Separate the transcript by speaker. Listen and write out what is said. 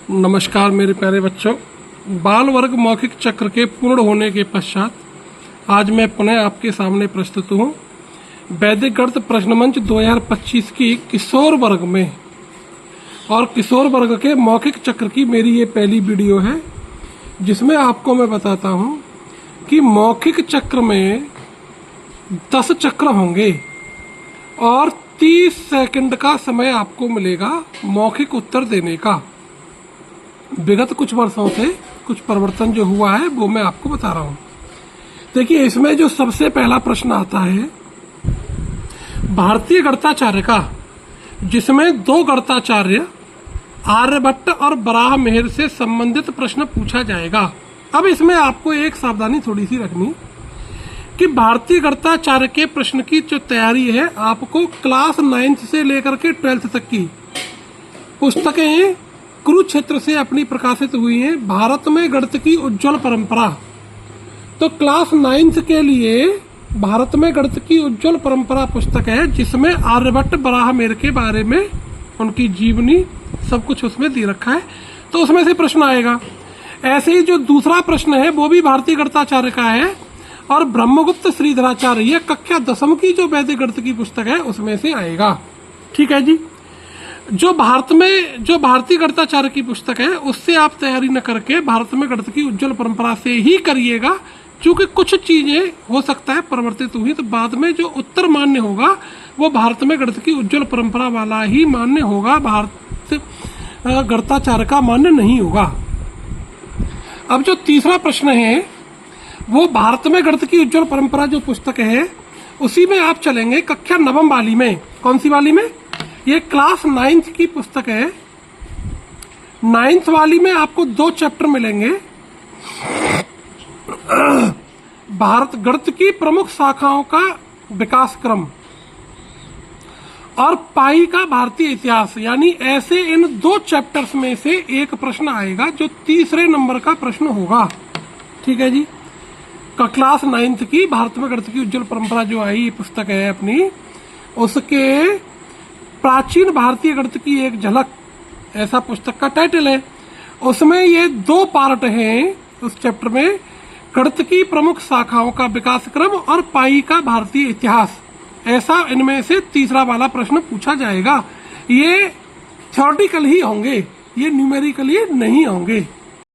Speaker 1: नमस्कार मेरे प्यारे बच्चों। बाल वर्ग मौखिक चक्र के पूर्ण होने के पश्चात आज मैं पुनः आपके सामने प्रस्तुत हूँ वैदिक गणित प्रश्न मंच 2025 की किशोर वर्ग में। और किशोर वर्ग के मौखिक चक्र की मेरी ये पहली वीडियो है जिसमें आपको मैं बताता हूँ कि मौखिक चक्र में 10 चक्र होंगे और 30 सेकंड का समय आपको मिलेगा मौखिक उत्तर देने का। विगत कुछ वर्षों से कुछ परिवर्तन जो हुआ है वो मैं आपको बता रहा हूँ। देखिए, इसमें जो सबसे पहला प्रश्न आता है भारतीय गणिताचार्य का, जिसमें दो गणिताचार्य आर्यभट्ट और बराहमिहिर से संबंधित प्रश्न पूछा जाएगा। अब इसमें आपको एक सावधानी थोड़ी सी रखनी कि भारतीय गणिताचार्य के प्रश्न की जो तैयारी है, आपको क्लास 9th से लेकर के 12th तक की पुस्तकें कुरुक्षेत्र से अपनी प्रकाशित हुई हैं। भारत में गणित की उज्जवल परंपरा, तो क्लास 9th के लिए भारत में गणित की उज्जवल परंपरा पुस्तक है जिसमें आर्यभट्ट बराहमिहिर के बारे में उनकी जीवनी सब कुछ उसमें दे रखा है, तो उसमें से प्रश्न आएगा। ऐसे ही जो दूसरा प्रश्न है वो भी भारतीय गणिताचार्य का है और ब्रह्मगुप्त श्रीधराचार्य, ये कक्षा 10वीं की जो वैदिक गणित की पुस्तक है उसमें से आएगा। ठीक है जी। जो भारतीय गणिताचार्य की पुस्तक है उससे आप तैयारी न करके भारत में गणित की उज्जवल परंपरा से ही करिएगा, क्योंकि कुछ चीजें हो सकता है परिवर्तित हुई, तो बाद में जो उत्तर मान्य होगा वो भारत में गणित की उज्जवल परंपरा वाला ही मान्य होगा, भारत गणिताचार्य का मान्य नहीं होगा। अब जो तीसरा प्रश्न है वो भारत में गणित की उज्जवल परंपरा जो पुस्तक है उसी में आप चलेंगे कक्षा 9वीं वाली में। कौन सी वाली में? ये क्लास 9th की पुस्तक है। 9th वाली में आपको 2 चैप्टर मिलेंगे। भारत गणित की प्रमुख शाखाओं का विकास क्रम और पाई का भारतीय इतिहास, यानी ऐसे इन 2 चैप्टर्स में से एक प्रश्न आएगा जो तीसरे नंबर का प्रश्न होगा। ठीक है जी। क्लास 9th की भारत में गणित की उज्जवल परंपरा जो आई पुस्तक है अपनी, उसके प्राचीन भारतीय गणित की एक झलक, ऐसा पुस्तक का टाइटल है। उसमें ये 2 पार्ट हैं उस चैप्टर में, गणित की प्रमुख शाखाओं का विकास क्रम और पाई का भारतीय इतिहास। ऐसा इनमें से तीसरा वाला प्रश्न पूछा जाएगा। ये थ्योरेटिकल ही होंगे, ये न्यूमेरिकली नहीं होंगे।